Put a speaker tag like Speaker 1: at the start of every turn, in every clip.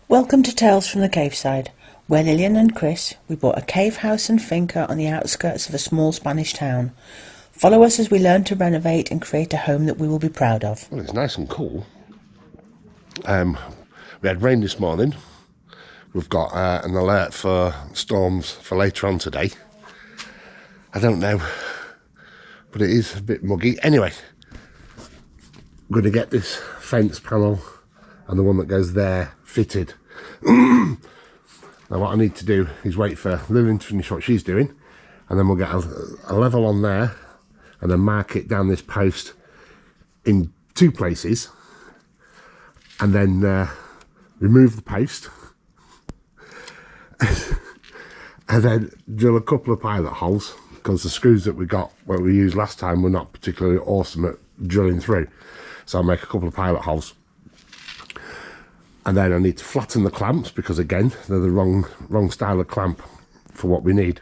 Speaker 1: Welcome to Tales from the Caveside, where Lillian and Chris, we bought a cave house and finca on the outskirts of a small Spanish town. Follow us as we learn to renovate and create a home that we will be proud of.
Speaker 2: Well, it's nice and cool. We had rain this morning. We've got an alert for storms for later on today. I don't know, but it is a bit muggy. Anyway, I'm going to get this fence panel and the one that goes there fitted. Now what I need to do is wait for Lillian to finish what she's doing, and then we'll get a level on there and then mark it down this post in two places, and then remove the post and then drill a couple of pilot holes, because the screws that we got, what we used last time, were not particularly awesome at drilling through. So I'll make a couple of pilot holes. And then I need to flatten the clamps, because again, they're the wrong style of clamp for what we need.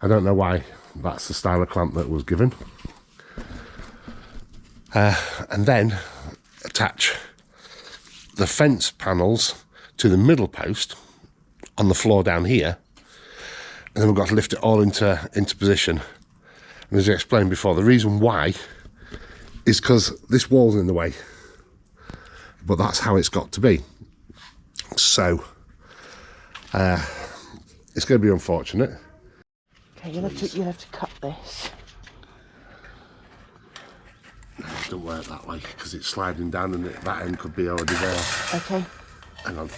Speaker 2: I don't know why that's the style of clamp that was given. And then attach the fence panels to the middle post on the floor down here. And then we've got to lift it all into position. And as I explained before, the reason why is because this wall's in the way. But that's how it's got to be. So it's going to be unfortunate.
Speaker 1: Okay, you'll have to cut this.
Speaker 2: No, it don't work that way, because it's sliding down and that end could be already there.
Speaker 1: Okay.
Speaker 2: Hang on.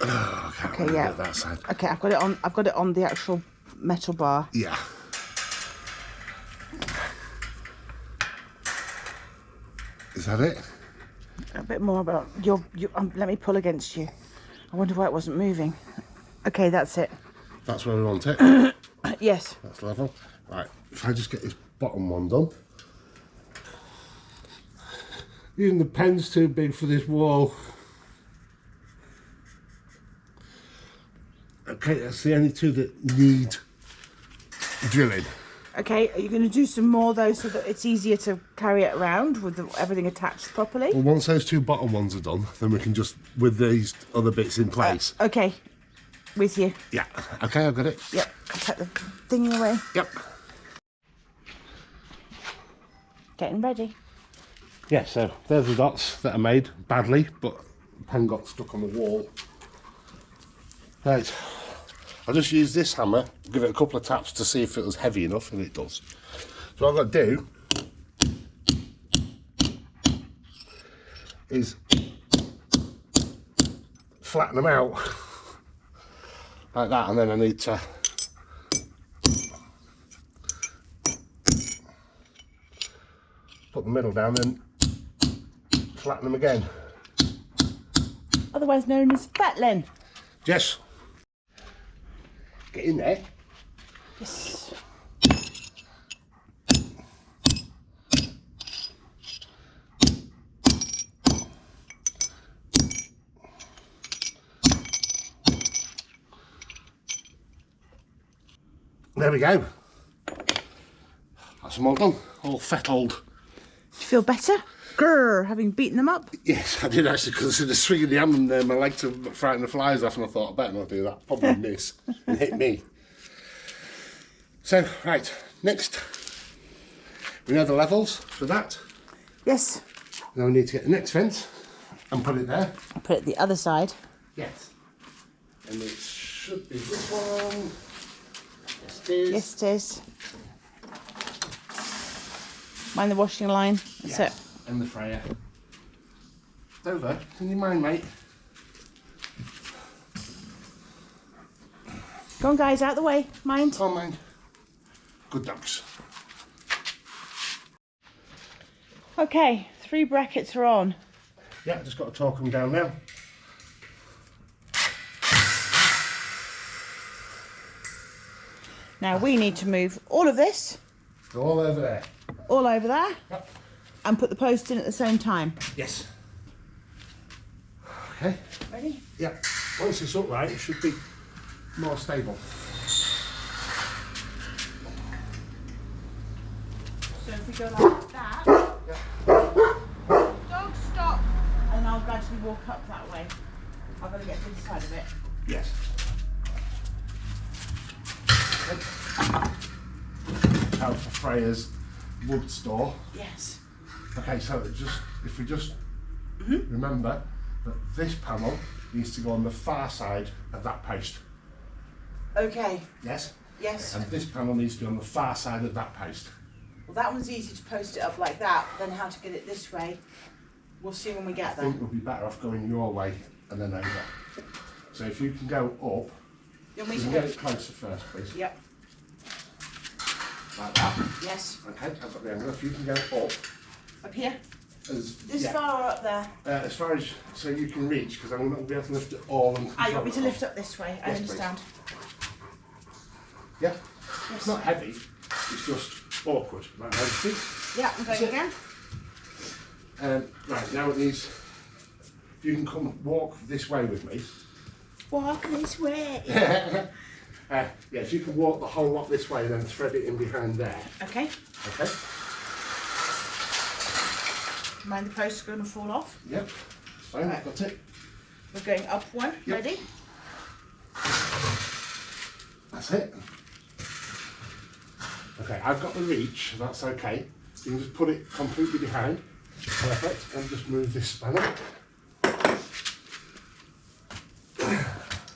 Speaker 2: Oh, I can't
Speaker 1: Okay,
Speaker 2: really
Speaker 1: yeah.
Speaker 2: get that side.
Speaker 1: Okay, I've got it on the actual metal bar.
Speaker 2: Yeah. Is that it?
Speaker 1: A bit more about let me pull against you. I wonder why it wasn't moving. Okay, that's it.
Speaker 2: That's where we want it.
Speaker 1: Yes.
Speaker 2: That's level. Right, if I just get this bottom one done. Even the pen's too big for this wall. Okay, that's the only two that need drilling.
Speaker 1: Okay, are you going to do some more though, so that it's easier to carry it around with everything attached properly?
Speaker 2: Well, once those two bottom ones are done, then we can just, with these other bits in place.
Speaker 1: Okay, with you.
Speaker 2: Yeah, okay, I've got it.
Speaker 1: Yep, I'll take the thingy away.
Speaker 2: Yep.
Speaker 1: Getting ready.
Speaker 2: Yeah, so there's the dots that are made badly, but the pen got stuck on the wall. Right, I'll just use this hammer, give it a couple of taps to see if it was heavy enough, and it does. So what I've got to do is flatten them out like that, and then I need to put the middle down and flatten them again.
Speaker 1: Otherwise known as Fatlin.
Speaker 2: Yes. Get in there.
Speaker 1: Yes.
Speaker 2: There we go. That's them all done. All fettled.
Speaker 1: Do you feel better? Grrr, having beaten them up?
Speaker 2: Yes, I did actually, because I was swinging the hammer and my leg to frighten the flies off, and I thought I better not do that. Probably miss and hit me. So, right, next. We know the levels for that.
Speaker 1: Yes.
Speaker 2: Now we need to get the next fence and put it there.
Speaker 1: I'll put it the other side.
Speaker 2: Yes. And it should be this one. Yes, it is.
Speaker 1: Yes, it is. Mind the washing line. That's it.
Speaker 2: And the Freya. Over. Can you mind, mate?
Speaker 1: Go on, guys, out the way. Mind.
Speaker 2: Come on, mind. Good dogs.
Speaker 1: Okay, 3 brackets are on.
Speaker 2: Yeah, just got to torque them down now.
Speaker 1: Now we need to move all of this
Speaker 2: Go all over there.
Speaker 1: all over there.
Speaker 2: Yep.
Speaker 1: And put the post in at the same time.
Speaker 2: Yes. Okay.
Speaker 1: Ready?
Speaker 2: Yeah. Once it's upright, it should be more stable.
Speaker 1: So if we go like that, dog stop, and I'll I'll gradually walk up that way. I've got to get to this side of it.
Speaker 2: Yes. Out for Freya's wood store.
Speaker 1: Yes.
Speaker 2: Okay, so if we just remember that this panel needs to go on the far side of that post.
Speaker 1: Okay.
Speaker 2: Yes?
Speaker 1: Yes.
Speaker 2: And this panel needs to be on the far side of that post.
Speaker 1: Well, that one's easy to post it up like that. Then how to get it this way, we'll see when we get
Speaker 2: I
Speaker 1: there.
Speaker 2: think we'll be better off going your way and then over. So if you can go up,
Speaker 1: You want me
Speaker 2: you
Speaker 1: to
Speaker 2: can
Speaker 1: go?
Speaker 2: get it closer first, please.
Speaker 1: Yep.
Speaker 2: Like that.
Speaker 1: Yes.
Speaker 2: Okay, I've got the angle. If you can go up,
Speaker 1: Up here? This
Speaker 2: yeah.
Speaker 1: far or up there?
Speaker 2: As far as so you can reach, because I'm not going to be able to lift it all. And
Speaker 1: You want me to lift up this way? I
Speaker 2: Yes,
Speaker 1: understand.
Speaker 2: Yeah.
Speaker 1: Yes.
Speaker 2: It's not heavy. It's just awkward. Right, ready, please?
Speaker 1: Yeah, I'm going again.
Speaker 2: Right, now it needs. If you can come walk this way with me.
Speaker 1: Walk this way.
Speaker 2: Yes, you can walk the whole lot this way and then thread it in behind there.
Speaker 1: Okay.
Speaker 2: Okay?
Speaker 1: Mind the post going to fall off?
Speaker 2: Yep. Fine,
Speaker 1: Right.
Speaker 2: got it.
Speaker 1: We're going up one.
Speaker 2: Yep.
Speaker 1: Ready?
Speaker 2: That's it. Okay, I've got the reach, that's okay. You can just put it completely behind. Perfect. And just move this spanner.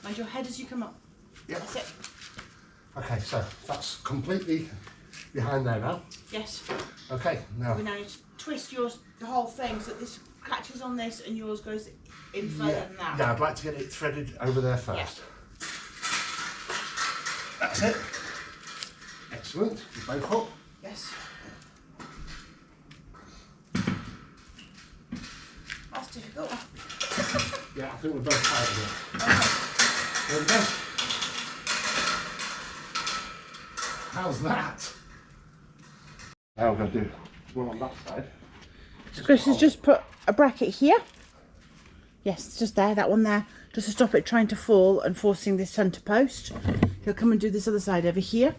Speaker 1: Mind your head as you come up.
Speaker 2: Yep.
Speaker 1: That's it.
Speaker 2: Okay, so that's completely behind there now.
Speaker 1: Yes.
Speaker 2: Okay, now.
Speaker 1: We now need to twist yours, the whole thing, so that this catches on this and yours goes in further than that.
Speaker 2: Yeah, I'd like to get it threaded over there first.
Speaker 1: Yeah.
Speaker 2: That's it. Excellent. You both up.
Speaker 1: Yes. That's difficult.
Speaker 2: Yeah, I think we're both tired of it.
Speaker 1: Okay.
Speaker 2: There we go. How's that? Now we're going to do one on that side.
Speaker 1: So Chris has just put a bracket here. Yes, it's just there, that one there, just to stop it trying to fall and forcing this centre post. He'll come and do this other side over here.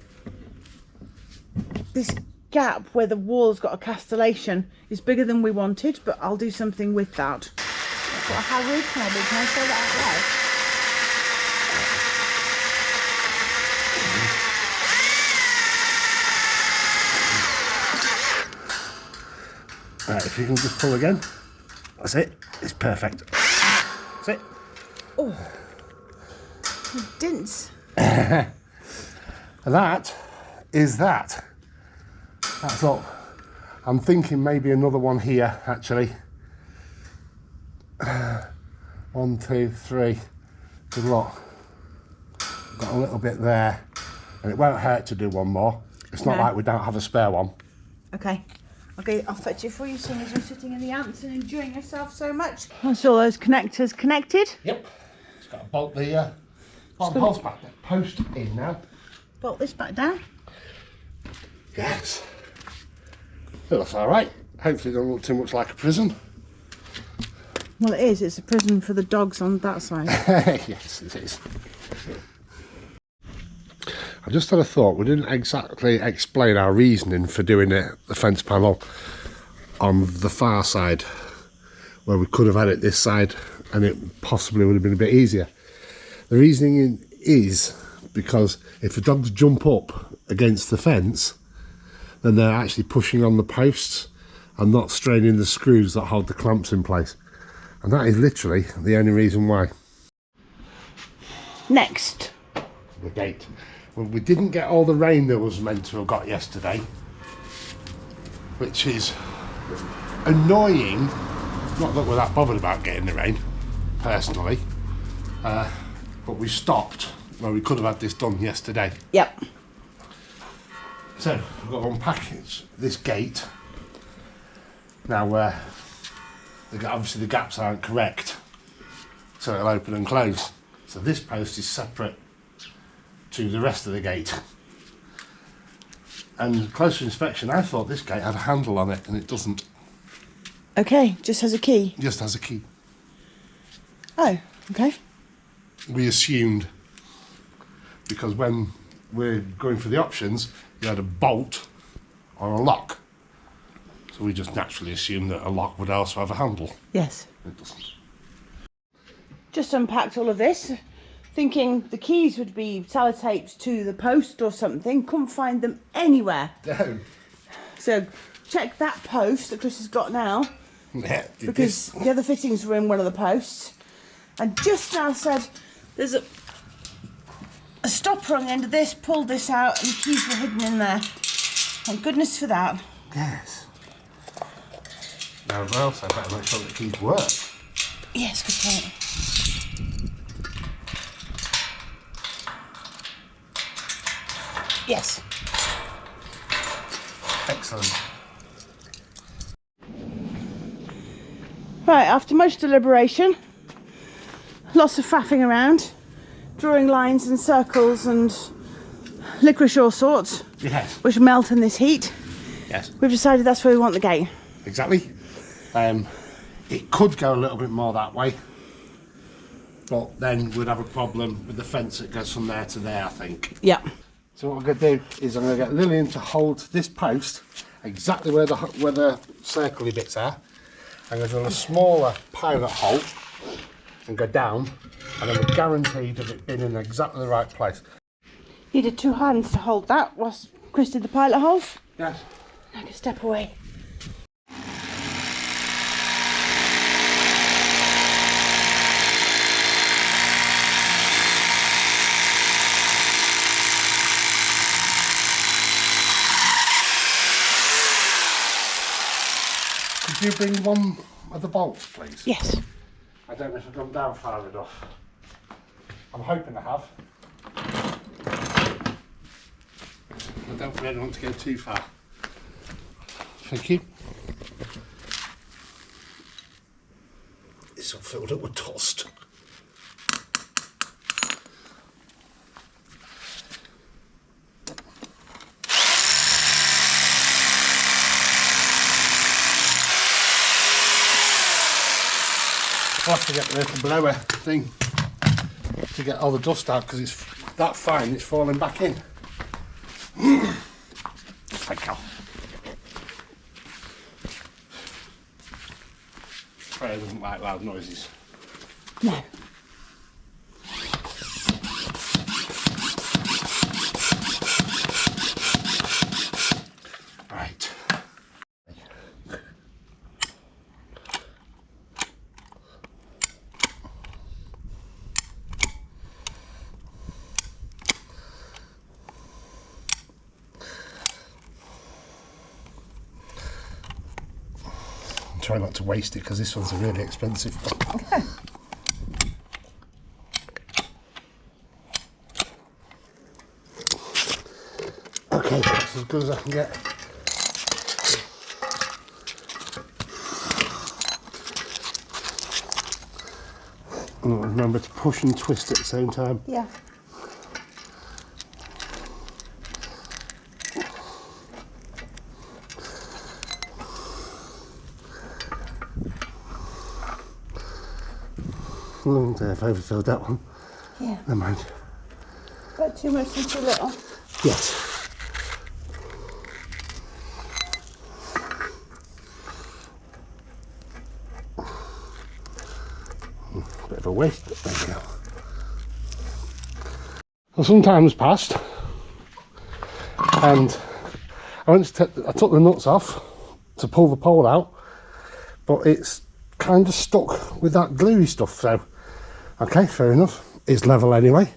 Speaker 1: This gap where the wall's got a castellation is bigger than we wanted, but I'll do something with that. How rude can I be? Can I say that out loud?
Speaker 2: Right, if you can just pull again. That's it. It's perfect. That's it.
Speaker 1: Oh, dints.
Speaker 2: That is that. That's up. I'm thinking maybe another one here, actually. 1, 2, 3. Good luck. Got a little bit there. And it won't hurt to do one more. It's not
Speaker 1: No.
Speaker 2: like we don't have a spare one.
Speaker 1: Okay. Okay, I'll fetch it for you, seeing as you're sitting in the ants and enjoying yourself so much. That's all those connectors connected.
Speaker 2: Yep. Just got to bolt the post back. Post in now.
Speaker 1: Bolt this back down.
Speaker 2: Yes. Well, that's all right. Hopefully it doesn't look too much like a prison.
Speaker 1: Well, it is. It's a prison for the dogs on that side.
Speaker 2: Yes, it is. I just had a thought. We didn't exactly explain our reasoning for doing the fence panel on the far side, where we could have had it this side and it possibly would have been a bit easier. The reasoning is because if the dogs jump up against the fence, then they're actually pushing on the posts and not straining the screws that hold the clamps in place. And that is literally the only reason why.
Speaker 1: Next.
Speaker 2: The gate. Well, we didn't get all the rain that was meant to have got yesterday, which is annoying. Not that we're that bothered about getting the rain, personally, but we stopped where we could have had this done yesterday.
Speaker 1: Yep.
Speaker 2: So we've got to unpackage this gate. Now, obviously the gaps aren't correct, so it'll open and close. So this post is separate to the rest of the gate. And closer inspection, I thought this gate had a handle on it, and it doesn't.
Speaker 1: Okay, just has a key.
Speaker 2: It just has a key.
Speaker 1: Oh, okay.
Speaker 2: We assumed, because when we're going for the options, you had a bolt or a lock. So we just naturally assumed that a lock would also have a handle.
Speaker 1: Yes.
Speaker 2: It doesn't.
Speaker 1: just unpacked all of this, thinking the keys would be sellotaped to the post or something. Couldn't find them anywhere.
Speaker 2: No.
Speaker 1: So check that post that Chris has got now, because the other fittings were in one of the posts. And just now said there's a stopper on the end of this, pulled this out, and the keys were hidden in there. Thank goodness for that.
Speaker 2: Yes. Now, else I better make sure the keys work.
Speaker 1: Yes, good point. Yes.
Speaker 2: Excellent.
Speaker 1: Right, after much deliberation, lots of faffing around, drawing lines and circles and licorice all sorts,
Speaker 2: Yes.
Speaker 1: which melt in this heat,
Speaker 2: Yes.
Speaker 1: we've decided that's where we want the gate.
Speaker 2: Exactly. It could go a little bit more that way, but then we'd have a problem with the fence that goes from there to there, I think.
Speaker 1: Yeah.
Speaker 2: So what I'm going to do is I'm going to get Lillian to hold this post exactly where the circly bits are. I'm going to drill a smaller pilot hole and go down, and then we're guaranteed of it being in exactly the right place.
Speaker 1: Needed 2 hands to hold that whilst Chris did the pilot holes.
Speaker 2: Yes.
Speaker 1: I can step away.
Speaker 2: Could you bring one of the bolts, please?
Speaker 1: Yes.
Speaker 2: I don't know if I've gone down far enough. I'm hoping I have. I don't really want to go too far. Thank you. It's all filled up with dust. I'll have to get the little blower thing to get all the dust out, because it's that fine it's falling back in. Thank you. Freya doesn't like loud noises.
Speaker 1: No.
Speaker 2: Right. Try not to waste it, because this one's a really expensive one. Okay, that's as good as I can get. And remember to push and twist at the same time.
Speaker 1: Yeah.
Speaker 2: Oh, I've overfilled that one.
Speaker 1: Yeah.
Speaker 2: Never mind.
Speaker 1: But too much and too little.
Speaker 2: Yes. Bit of a waste, but there we go. Well, some time has passed, and I took the nuts off to pull the pole out, but it's kind of stuck with that gluey stuff, so okay, fair enough. It's level anyway.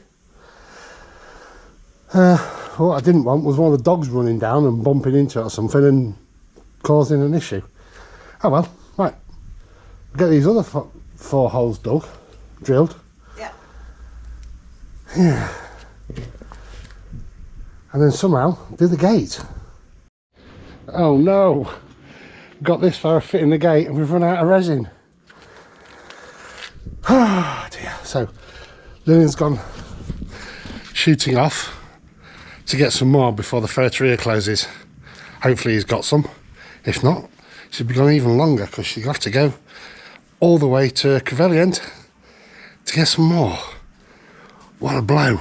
Speaker 2: What I didn't want was one of the dogs running down and bumping into it or something and causing an issue. Oh well, right. Get these other 4 holes drilled.
Speaker 1: Yeah.
Speaker 2: Yeah. And then somehow do the gate. Oh no! Got this far fitting the gate and we've run out of resin. Oh dear. So Lillian's gone shooting off to get some more before the ferreteria closes. Hopefully he's got some. If not, she'll be gone even longer, because she'll have to go all the way to Crevillent to get some more. What a blow.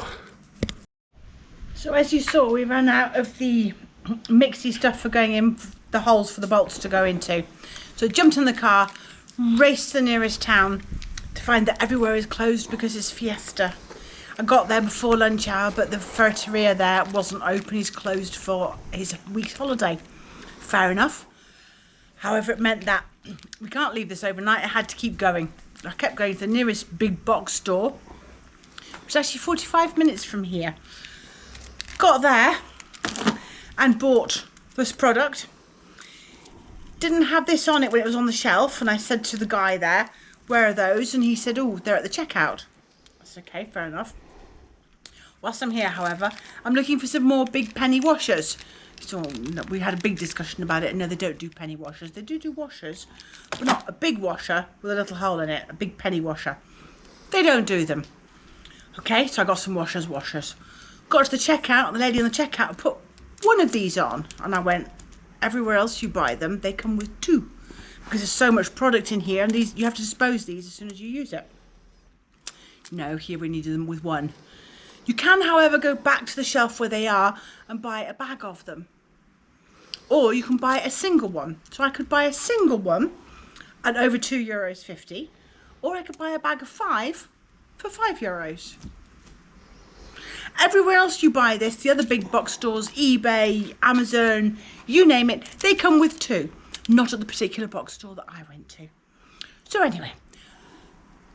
Speaker 1: So as you saw, we ran out of the mixy stuff for going in the holes for the bolts to go into. So I jumped in the car, raced to the nearest town to find that everywhere is closed because it's fiesta. I got there before lunch hour, but the ferreteria there wasn't open. He's closed for his week's holiday. Fair enough. However, it meant that we can't leave this overnight. I had to keep going. I kept going to the nearest big box store, which is actually 45 minutes from here. Got there and bought this product. Didn't have this on it when it was on the shelf, and I said to the guy there, where are those? And he said, oh, they're at the checkout. That's okay, fair enough. Whilst I'm here, however, I'm looking for some more big penny washers. So we had a big discussion about it. No, they don't do penny washers. They do washers, but not a big washer with a little hole in it, a big penny washer. They don't do them. Okay, so I got some washers. Got to the checkout, and the lady on the checkout put one of these on, and I went, everywhere else you buy them, they come with two, because there's so much product in here, and these you have to dispose these as soon as you use it. No, here we needed them with one. You can, however, go back to the shelf where they are and buy a bag of them. Or you can buy a single one. So I could buy a single one at over €2.50, or I could buy a bag of 5 for €5. Everywhere else you buy this, the other big box stores, eBay, Amazon, you name it, they come with 2. Not at the particular box store that I went to. So anyway,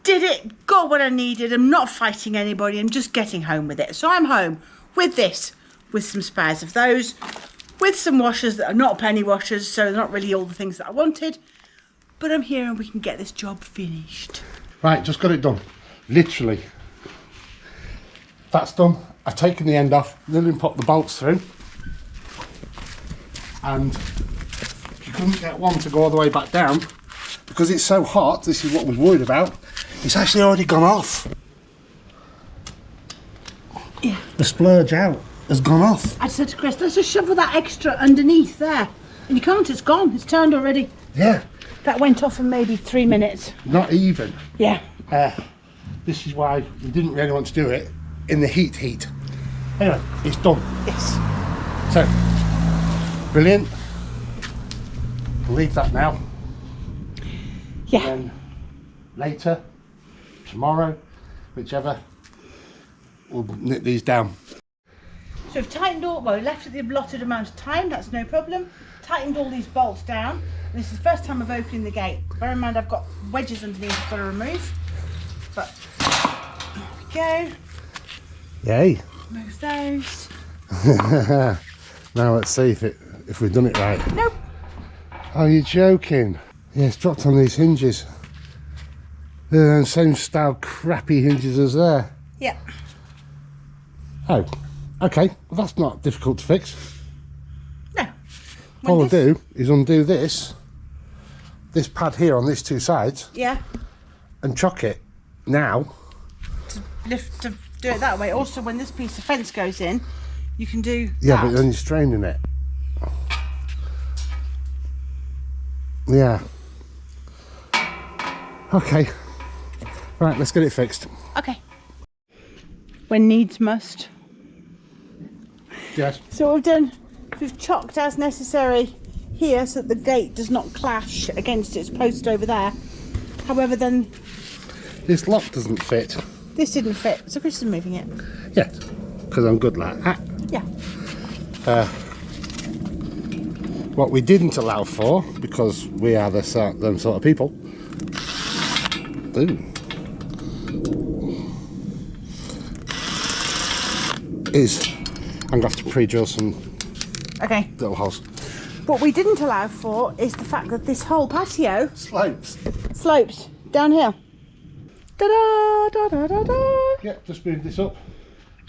Speaker 1: did it, got what I needed. I'm not fighting anybody, I'm just getting home with it. So I'm home with this, with some spares of those, with some washers that are not penny washers, so they're not really all the things that I wanted. But I'm here and we can get this job finished.
Speaker 2: Right, just got it done. Literally. That's done. I've taken the end off, Lillian popped the bolts through, and you couldn't get one to go all the way back down because it's so hot. This is what I was worried about. It's actually already gone off.
Speaker 1: Yeah.
Speaker 2: The splurge out has gone off.
Speaker 1: I said to Chris, let's just shovel that extra underneath there. And you can't, it's gone, it's turned already.
Speaker 2: Yeah.
Speaker 1: That went off in maybe 3 minutes.
Speaker 2: Not even.
Speaker 1: Yeah.
Speaker 2: This is why we didn't really want to do it in the heat. Anyway, it's done.
Speaker 1: Yes.
Speaker 2: So, brilliant. We'll leave that now.
Speaker 1: Yeah.
Speaker 2: And then later, tomorrow, whichever, we'll knit these down.
Speaker 1: So we've tightened all, well, we left it the allotted amount of time, that's no problem. Tightened all these bolts down. This is the first time I've opened the gate. Bear in mind I've got wedges underneath I've got to remove. But there we go.
Speaker 2: Yay.
Speaker 1: Remove those.
Speaker 2: Now let's see if we've done it right.
Speaker 1: Nope.
Speaker 2: Are you joking? Yeah, it's dropped on these hinges. They're the same style crappy hinges as there.
Speaker 1: Yeah.
Speaker 2: Oh, okay. Well, that's not difficult to fix.
Speaker 1: No.
Speaker 2: All I'll do is undo this pad here on these two sides.
Speaker 1: Yeah.
Speaker 2: And chock it now.
Speaker 1: To do it that way. Also, when this piece of fence goes in, you can do
Speaker 2: Yeah,
Speaker 1: that.
Speaker 2: but then you're straining it. Yeah. Okay. Right, let's get it fixed.
Speaker 1: Okay. When needs must.
Speaker 2: Yes.
Speaker 1: So what we've done, we've chocked as necessary here so that the gate does not clash against its post over there. However, then
Speaker 2: This lock doesn't fit.
Speaker 1: this didn't fit, so Chris is moving it.
Speaker 2: Yeah, because I'm good like that.
Speaker 1: Yeah.
Speaker 2: What we didn't allow for, because we are them sort of people. Ooh. Is I'm going to have to pre-drill some
Speaker 1: Okay.
Speaker 2: little holes.
Speaker 1: What we didn't allow for is the fact that this whole patio
Speaker 2: Slopes.
Speaker 1: slopes downhill. Da-da, da-da-da-da.
Speaker 2: Yeah, just move this up.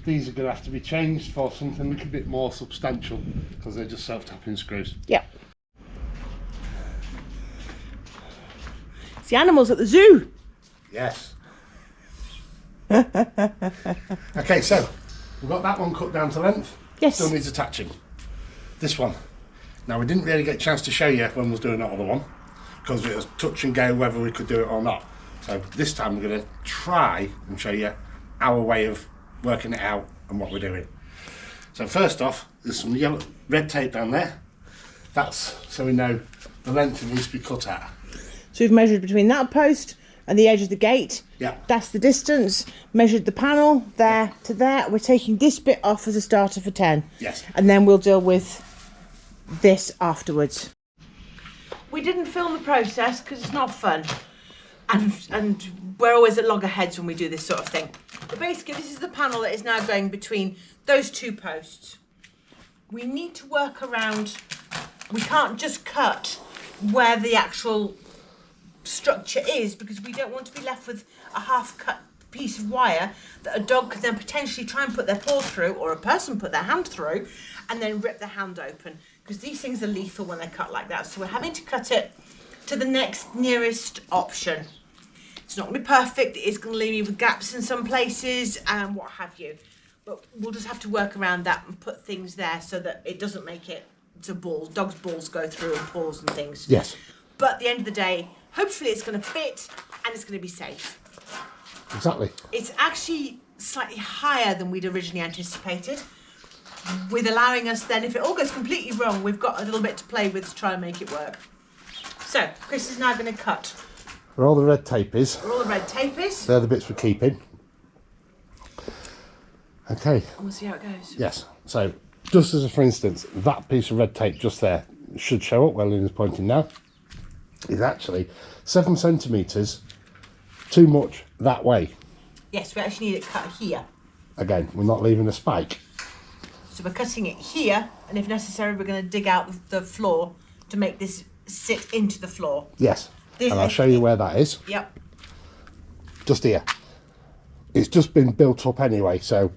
Speaker 2: These are going to have to be changed for something a little bit more substantial because they're just self-tapping screws.
Speaker 1: Yeah. It's the animals at the zoo.
Speaker 2: Yes. Okay, so we've got that one cut down to length.
Speaker 1: Yes.
Speaker 2: Still needs attaching. This one. Now we didn't really get a chance to show you when we was doing that other one because it was touch and go whether we could do it or not. So this time we're going to try and show you our way of working it out and what we're doing. So first off, there's some yellow red tape down there. That's so we know the length it needs to be cut at.
Speaker 1: So we've measured between that post and the edge of the gate.
Speaker 2: Yeah.
Speaker 1: That's the distance. Measured the panel there to there. We're taking this bit off as a starter for 10.
Speaker 2: Yes.
Speaker 1: And then we'll deal with this afterwards. We didn't film the process because it's not fun. And we're always at loggerheads when we do this sort of thing. But basically, this is the panel that is now going between those two posts. We need to work around, we can't just cut where the actual structure is, because we don't want to be left with a half cut piece of wire that a dog could then potentially try and put their paw through, or a person put their hand through, and then rip their hand open, because these things are lethal when they're cut like that. So we're having to cut it to the next nearest option. It's not going to be perfect, it is going to leave me with gaps in some places and what have you, but we'll just have to work around that and put things there so that it doesn't make it to balls. Dogs' balls go through and paws and things.
Speaker 2: Yes.
Speaker 1: But at the end of the day, hopefully it's going to fit and it's going to be safe.
Speaker 2: Exactly.
Speaker 1: It's actually slightly higher than we'd originally anticipated, with allowing us then, if it all goes completely wrong, we've got a little bit to play with to try and make it work. So Chris is now going to cut.
Speaker 2: Where all the red tape is.
Speaker 1: Where all the red tape is.
Speaker 2: They're the bits we're keeping. Okay.
Speaker 1: And we'll see how it goes.
Speaker 2: Yes. So, just as a for instance, that piece of red tape just there should show up where Luna's pointing now. Is actually 7 centimetres too much that way.
Speaker 1: Yes, we actually need it cut here.
Speaker 2: Again, we're not leaving a spike.
Speaker 1: So we're cutting it here, and if necessary, we're going to dig out the floor to make this sit into the floor.
Speaker 2: Yes. And I'll show you where that is.
Speaker 1: Yep.
Speaker 2: Just here. It's just been built up anyway, so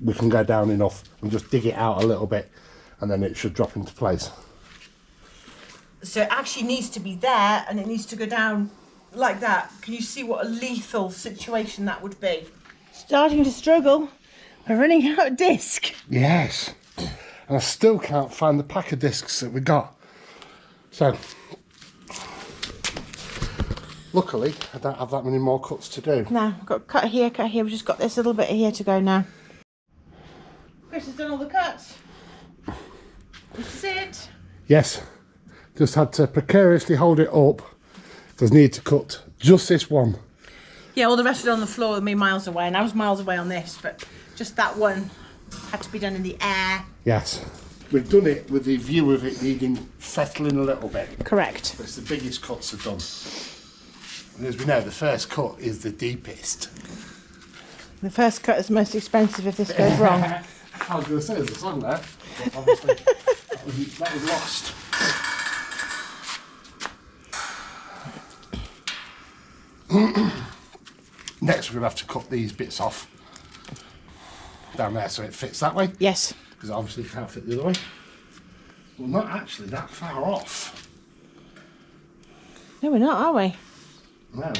Speaker 2: we can go down enough and just dig it out a little bit, and then it should drop into place.
Speaker 1: So it actually needs to be there, and it needs to go down like that. Can you see what a lethal situation that would be? Starting to struggle. We're running out of disc.
Speaker 2: Yes. And I still can't find the pack of discs that we got. So, luckily, I don't have that many more cuts to do.
Speaker 1: No, I've got cut here, cut here. We've just got this little bit here to go now. Chris has done all the cuts. This is it.
Speaker 2: Yes. Just had to precariously hold it up. Does need to cut just this one.
Speaker 1: Yeah, all the rest of it on the floor with me miles away, and I was miles away on this, but just that one had to be done in the air.
Speaker 2: Yes. We've done it with the view of it needing fettling a little bit.
Speaker 1: Correct.
Speaker 2: It's the biggest cuts are done. And as we know, the first cut is the deepest.
Speaker 1: The first cut is the most expensive if this goes wrong.
Speaker 2: I was going to say there's a song there, but obviously that was lost. Next, we're going to have to cut these bits off down there so it fits that way.
Speaker 1: Yes.
Speaker 2: Because obviously it can't fit the other way. Well, not actually that far off.
Speaker 1: No, we're not, are we?
Speaker 2: No.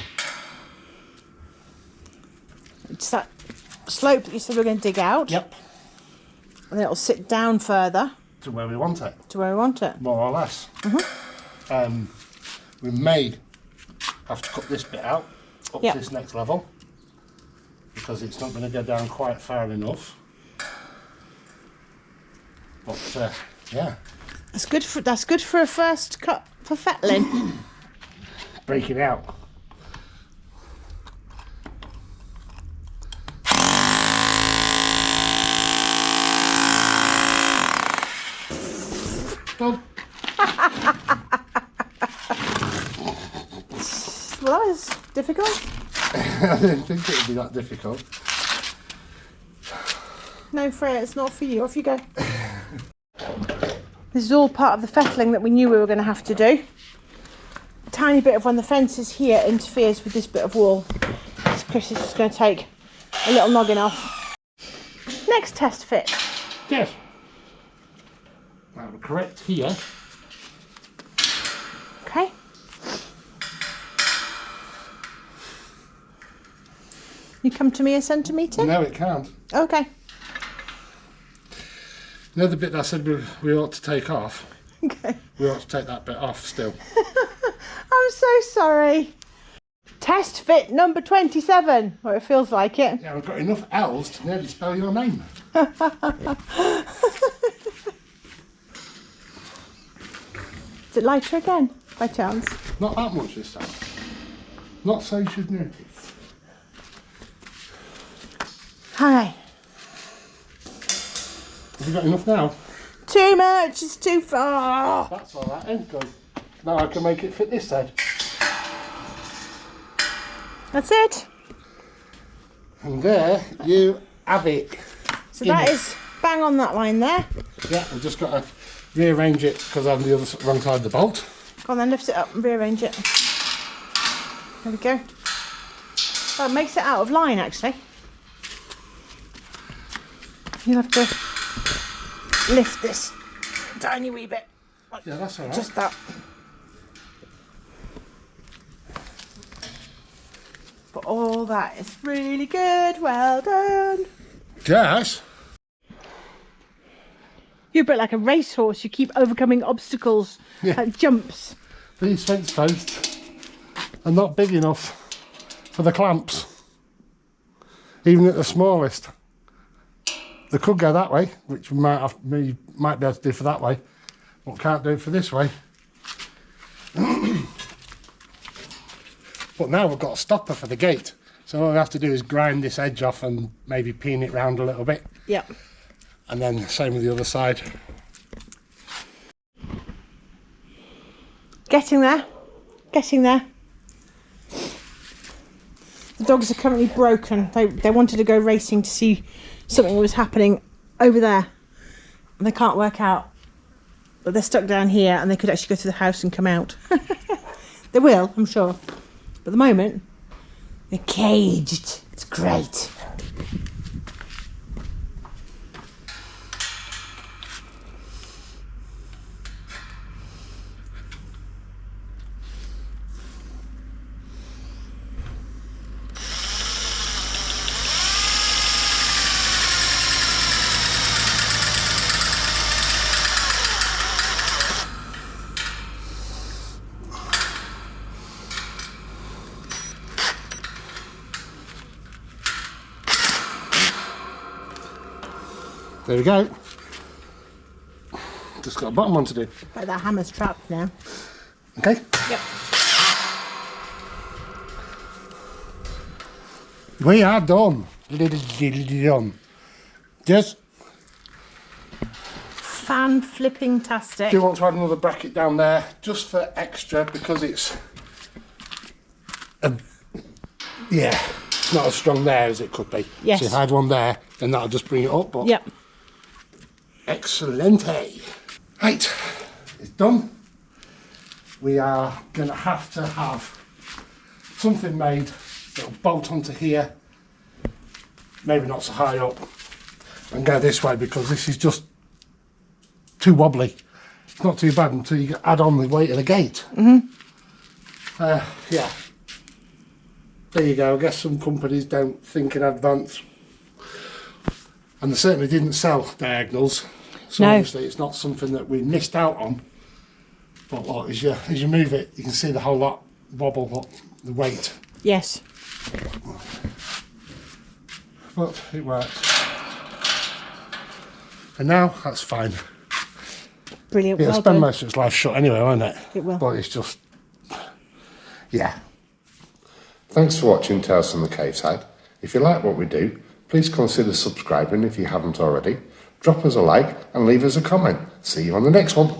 Speaker 1: It's that slope that you said we're going to dig out.
Speaker 2: Yep.
Speaker 1: And it'll sit down further.
Speaker 2: To where we want it.
Speaker 1: To where we want it.
Speaker 2: More or less. We may have to cut this bit out up to this next level, because it's not going to go down quite far enough. But yeah,
Speaker 1: that's good for a first cut for fettling.
Speaker 2: break it out. Well,
Speaker 1: well, that was difficult.
Speaker 2: I didn't think it would be that difficult.
Speaker 1: No, Freya, it's not for you. Off you go. This is all part of the fettling that we knew we were going to have to do. A tiny bit of when the fence is here interferes with this bit of wall. So Chris is just going to take a little noggin off. Next test fit.
Speaker 2: Yes. That will correct here.
Speaker 1: Okay. You come to me a centimetre?
Speaker 2: No, it can't.
Speaker 1: Okay.
Speaker 2: You know the bit that I said we ought to take off?
Speaker 1: Okay.
Speaker 2: We ought to take that bit off still.
Speaker 1: I'm so sorry. Test fit number 27, or it feels like it.
Speaker 2: Yeah, I've got enough L's to nearly spell your name.
Speaker 1: Is it lighter again, by chance?
Speaker 2: Not that much this time. Not so you should notice.
Speaker 1: Hi.
Speaker 2: Have you got enough now?
Speaker 1: Too much, it's too far.
Speaker 2: That's all right then, good. Now I can make it fit this side.
Speaker 1: That's it.
Speaker 2: And there you have it.
Speaker 1: So that is bang on that line there.
Speaker 2: Yeah, I've just got to rearrange it because I'm the wrong side of the bolt.
Speaker 1: Go on then, lift it up and rearrange it. There we go. Well, it makes it out of line actually. You'll have to lift this tiny wee bit.
Speaker 2: Yeah, that's all right.
Speaker 1: Just that. But all that is really good. Well done.
Speaker 2: Yes.
Speaker 1: You're a bit like a racehorse. You keep overcoming obstacles, like jumps.
Speaker 2: These fence posts are not big enough for the clamps, even at the smallest. They could go that way, which we might be able to do for that way, but can't do it for this way. But now we've got a stopper for the gate, so all we have to do is grind this edge off and maybe peen it round a little bit.
Speaker 1: Yep.
Speaker 2: And then same with the other side.
Speaker 1: Getting there. Getting there. The dogs are currently broken. They wanted to go racing to see something was happening over there. And they can't work out. But they're stuck down here and they could actually go to the house and come out. They will, I'm sure. But at the moment, they're caged. It's great.
Speaker 2: There we go. Just got a bottom one to do.
Speaker 1: Like that hammer's trapped now.
Speaker 2: Okay.
Speaker 1: Yep.
Speaker 2: We are done. Done. Just.
Speaker 1: Fan flipping tastic.
Speaker 2: Do you want to add another bracket down there just for extra because it's yeah, it's not as strong there as it could be.
Speaker 1: Yes.
Speaker 2: So if I had one there, then that'll just bring it up. But
Speaker 1: Yep.
Speaker 2: excellente. Right, it's done. We are going to have something made that'll bolt onto here, maybe not so high up, and go this way because this is just too wobbly. It's not too bad until you add on the weight of the gate. Yeah. There you go. I guess some companies don't think in advance. And they certainly didn't sell diagonals. So
Speaker 1: no.
Speaker 2: Obviously it's not something that we missed out on. But look, as you move it, you can see the whole lot wobble up, the weight.
Speaker 1: Yes.
Speaker 2: But it works. And now that's fine.
Speaker 1: Brilliant.
Speaker 2: It'll
Speaker 1: Well
Speaker 2: spend
Speaker 1: done.
Speaker 2: most of its life shut anyway, won't it?
Speaker 1: It will.
Speaker 2: But it's just, yeah.
Speaker 3: Thanks for watching Tales from the Cave Side. If you like what we do, please consider subscribing if you haven't already. Drop us a like and leave us a comment. See you on the next one.